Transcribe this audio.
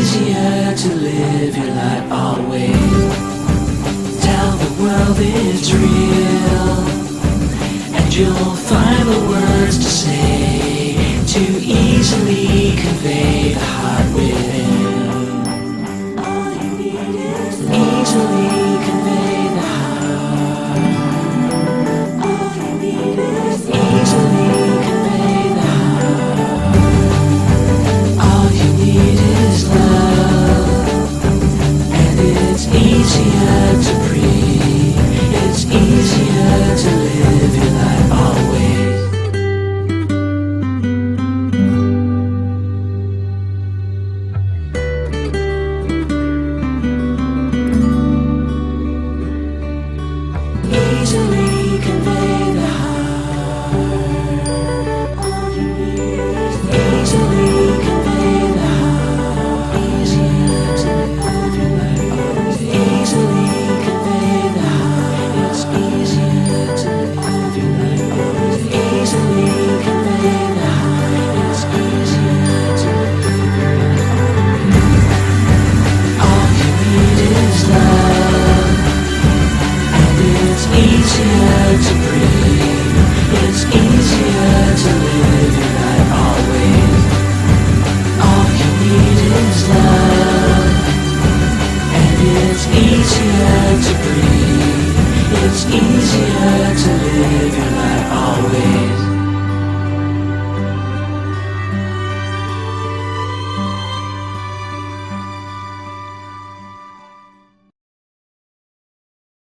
easier to live your life always. Tell the world it's real, and you'll find the words to say to easily convey the heart within. All you need is easily convey the heart. All you need is easily convey the heart. All you need is love, and it's easier to breathe. It's easier to live your life always. Easily convey the heart. All you need is easily convey the heart. Easier to live your life always. Easily convey the heart. It's easier to live your life always. Easily convey the heart. It's easier to live your life always. All you need is love, and it's easier to breathe. It's easier to live your life always. All you need is love, and it's easier to breathe. It's easier to live your life always.